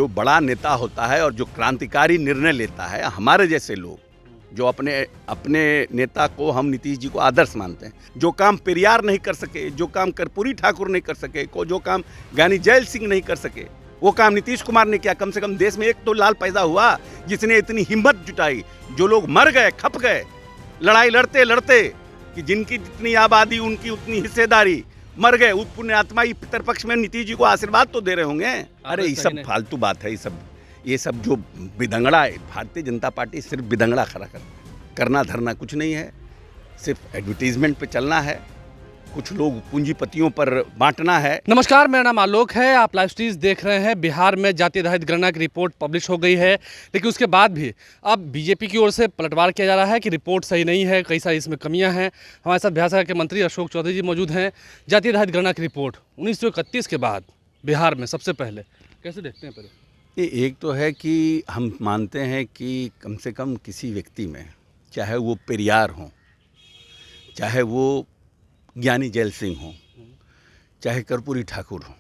जो बड़ा नेता होता है और जो क्रांतिकारी निर्णय लेता है, हमारे जैसे लोग जो अपने नेता को, हम नीतीश जी को आदर्श मानते हैं, जो काम पेरियार नहीं कर सके, जो काम कर्पूरी ठाकुर नहीं कर सके, जो काम ज्ञानी जैल सिंह नहीं कर सके, वो काम नीतीश कुमार ने किया। कम से कम देश में एक तो लाल पैदा हुआ जिसने इतनी हिम्मत जुटाई। जो लोग मर गए, खप गए लड़ाई लड़ते लड़ते, कि जिनकी जितनी आबादी उनकी उतनी हिस्सेदारी, मर गए, उस पुण्य आत्मा ही पितरपक्ष में नीतीश जी को आशीर्वाद तो दे रहे होंगे। अरे ये सब फालतू बात है। ये सब जो बिदंगड़ा है, भारतीय जनता पार्टी सिर्फ बिदंगड़ा खड़ा करना धरना कुछ नहीं है, सिर्फ एडवर्टीजमेंट पे चलना है, कुछ लोग पूंजीपतियों पर बांटना है। नमस्कार, मेरा नाम आलोक है, आप लाइव स्ट्रीज देख रहे हैं। बिहार में जाति आधारित गणना की रिपोर्ट पब्लिश हो गई है, लेकिन उसके बाद भी अब बीजेपी की ओर से पलटवार किया जा रहा है कि रिपोर्ट सही नहीं है, कई सारी इसमें कमियां हैं। हमारे साथ बिहार सरकार के मंत्री अशोक चौधरी जी मौजूद हैं। जाति आधारित गणना की रिपोर्ट 1931 के बाद बिहार में सबसे पहले कैसे देखते हैं? पहले एक तो है कि हम मानते हैं कि कम से कम किसी व्यक्ति में, चाहे वो पेरियार हो, चाहे वो ज्ञानी जैल सिंह हो, चाहे कर्पूरी ठाकुर हो,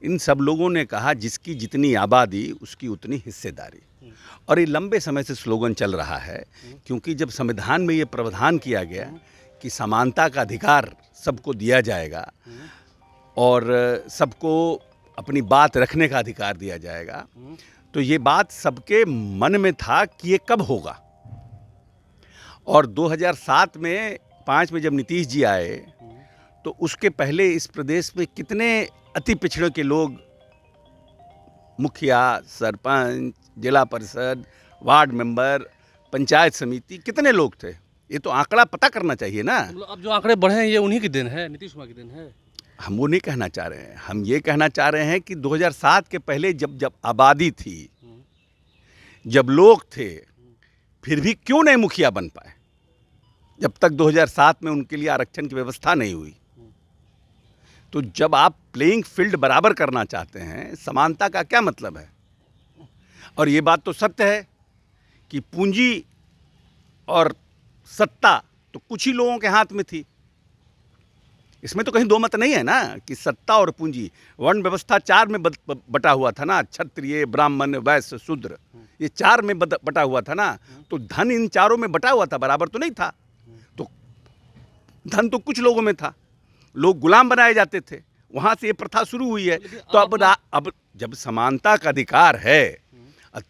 इन सब लोगों ने कहा जिसकी जितनी आबादी उसकी उतनी हिस्सेदारी। और ये लंबे समय से स्लोगन चल रहा है, क्योंकि जब संविधान में ये प्रावधान किया गया कि समानता का अधिकार सबको दिया जाएगा और सबको अपनी बात रखने का अधिकार दिया जाएगा, तो ये बात सबके मन में था कि ये कब होगा। और 2007 में 5 में जब नीतीश जी आए, तो उसके पहले इस प्रदेश में कितने अति पिछड़ों के लोग, मुखिया, सरपंच, जिला परिषद, वार्ड मेंबर, पंचायत समिति, कितने लोग थे? ये तो आंकड़ा पता करना चाहिए ना। अब जो आंकड़े बढ़े हैं ये उन्हीं की देन है, नीतीश कुमार की देन है। हम वो नहीं कहना चाह रहे हैं, हम ये कहना चाह रहे हैं कि 2007 के पहले जब आबादी थी, जब लोग थे, फिर भी क्यों नहीं मुखिया बन पाए? जब तक 2007 में उनके लिए आरक्षण की व्यवस्था नहीं हुई। तो जब आप प्लेइंग फील्ड बराबर करना चाहते हैं, समानता का क्या मतलब है? और ये बात तो सत्य है कि पूंजी और सत्ता तो कुछ ही लोगों के हाथ में थी। इसमें तो कहीं दो मत नहीं है ना कि सत्ता और पूंजी। वर्ण व्यवस्था 4 में बटा हुआ था ना, क्षत्रिय, ब्राह्मण, वैश्य, शूद्र, ये 4 में बटा हुआ था ना। तो धन इन चारों में बटा हुआ था, बराबर तो नहीं था। तो धन तो कुछ लोगों में था, लोग गुलाम बनाए जाते थे, वहाँ से ये प्रथा शुरू हुई है। तो अब जब समानता का अधिकार है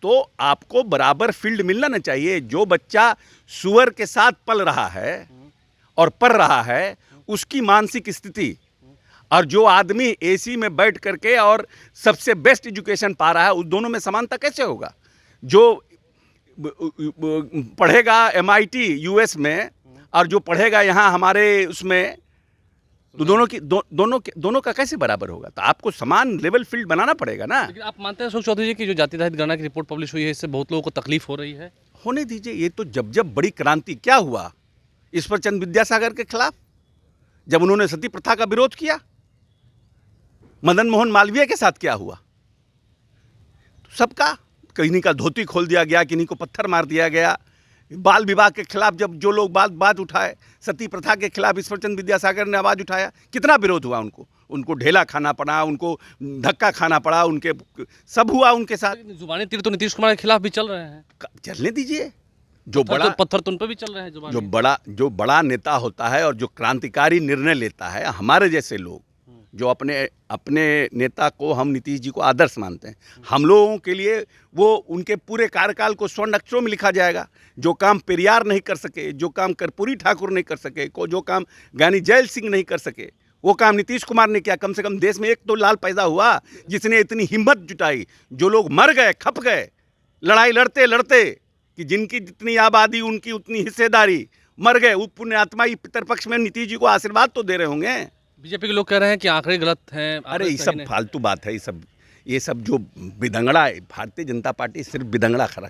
तो आपको बराबर फील्ड मिलना ना चाहिए। जो बच्चा सुअर के साथ पल रहा है और पढ़ रहा है, उसकी मानसिक स्थिति, और जो आदमी एसी में बैठ करके और सबसे बेस्ट एजुकेशन पा रहा है, उस दोनों में समानता कैसे होगा? जो पढ़ेगा MIT US में और जो पढ़ेगा यहाँ हमारे उसमें, तो दोनों का कैसे बराबर होगा? तो आपको समान लेवल फील्ड बनाना पड़ेगा ना। लेकिन आप मानते हैं अशोक चौधरी जी की जो जाति आधारित गणना की रिपोर्ट पब्लिश हुई है, इससे बहुत लोगों को तकलीफ हो रही है? होने दीजिए। ये तो जब बड़ी क्रांति क्या हुआ ईश्वर चंद्र विद्यासागर के खिलाफ, जब उन्होंने सती प्रथा का विरोध किया। मदन मोहन मालवीय के साथ क्या हुआ? तो सबका, किन्हीं का धोती खोल दिया गया, किन्हीं को पत्थर मार दिया गया। बाल विवाह के खिलाफ जब जो लोग बात उठाए, सती प्रथा के खिलाफ ईश्वर चंद्र विद्यासागर ने आवाज़ उठाया, कितना विरोध हुआ उनको ढेला खाना पड़ा, उनको धक्का खाना पड़ा, उनके सब हुआ उनके साथ। जुबानी तीर तो नीतीश कुमार के खिलाफ भी चल रहे हैं। चलने दीजिए। जो बड़ा पत्थर तो उन पर भी चल रहे हैं जुबानी। जो बड़ा नेता होता है और जो क्रांतिकारी निर्णय लेता है, हमारे जैसे लोग जो अपने नेता को, हम नीतीश जी को आदर्श मानते हैं, हम लोगों के लिए वो उनके पूरे कार्यकाल को स्वर्ण अक्षरों में लिखा जाएगा। जो काम पेरियार नहीं कर सके, जो काम कर्पूरी ठाकुर नहीं कर सके, जो काम ज्ञानी जैल सिंह नहीं कर सके, वो काम नीतीश कुमार ने किया। कम से कम देश में एक तो लाल पैदा हुआ जिसने इतनी हिम्मत जुटाई। जो लोग मर गए, खप गए लड़ाई लड़ते लड़ते, कि जिनकी जितनी आबादी उनकी उतनी हिस्सेदारी, मर गए, उस पुण्य आत्मा ही पितरपक्ष में नीतीश जी को आशीर्वाद तो दे रहे होंगे। बीजेपी के लोग कह रहे हैं कि आंकड़े गलत हैं। अरे ये सब फालतू बात है। ये सब जो बिदंगड़ा है, भारतीय जनता पार्टी सिर्फ बिदंगड़ा खड़ा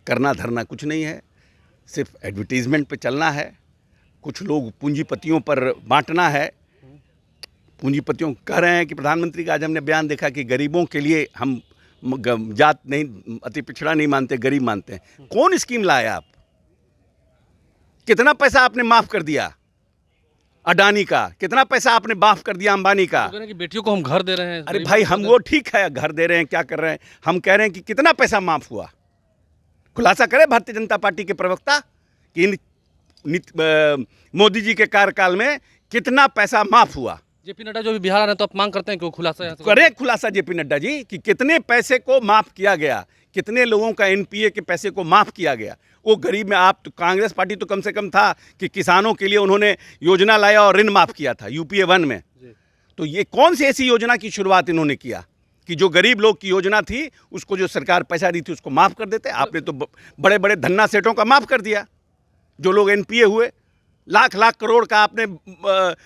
करना धरना कुछ नहीं है, सिर्फ एडवर्टीजमेंट पे चलना है, कुछ लोग पूंजीपतियों पर बांटना है। पूंजीपतियों कह रहे हैं कि प्रधानमंत्री का आज हमने बयान देखा कि गरीबों के लिए हम जात नहीं, अति पिछड़ा नहीं मानते, गरीब मानते हैं। कौन स्कीम लाए आप? कितना पैसा आपने माफ कर दिया? अडानी का, कितना पैसा आपने माफ कर दिया अंबानी का। तो कह रहे हैं कि बेटियों को हम घर दे रहे हैं। अरे भाई हम वो ठीक है, घर दे रहे हैं, क्या कर रहे हैं, हम कह रहे हैं कि कितना पैसा माफ हुआ, खुलासा करे भारतीय जनता पार्टी के प्रवक्ता कि मोदी जी के कार्यकाल में कितना पैसा माफ हुआ। जेपी नड्डा जो भी बिहार आ रहे हैं तो आप मांग करते हैं कि वो खुलासा यहाँ से करे खुलासा जेपी नड्डा जी कि कितने पैसे को माफ किया गया, कितने लोगों का एनपीए के पैसे को माफ किया गया। वो गरीब में आप तो कांग्रेस पार्टी तो कम से कम था कि किसानों के लिए उन्होंने योजना लाया और ऋण माफ किया था यूपीए 1 में। तो ये कौन सी ऐसी योजना की शुरुआत इन्होंने किया कि जो गरीब लोग की योजना थी उसको जो सरकार पैसा दी थी उसको माफ कर देते। आपने तो बड़े बड़े धन्ना सेठों का माफ कर दिया, जो लोग एनपीए हुए, लाख लाख करोड़ का आपने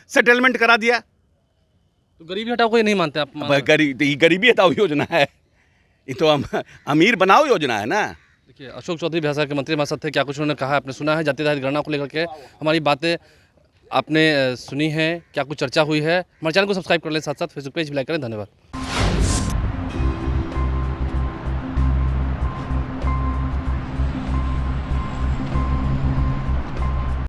सेटलमेंट करा दिया। तो गरीबी हटाओ को ये नहीं मानते आप? गरीबी हटाओ योजना है, ये तो अमीर बनाओ योजना है ना। देखिए, अशोक चौधरी बिहार के मंत्री हमारे साथ थे, क्या कुछ उन्होंने कहा आपने सुना है। जाति आधारित गणना को लेकर के हमारी बातें आपने सुनी है, क्या कुछ चर्चा हुई है। हमारे चैनल को सब्सक्राइब कर लें, साथ साथ फेसबुक पेज भी लाइक करें। धन्यवाद।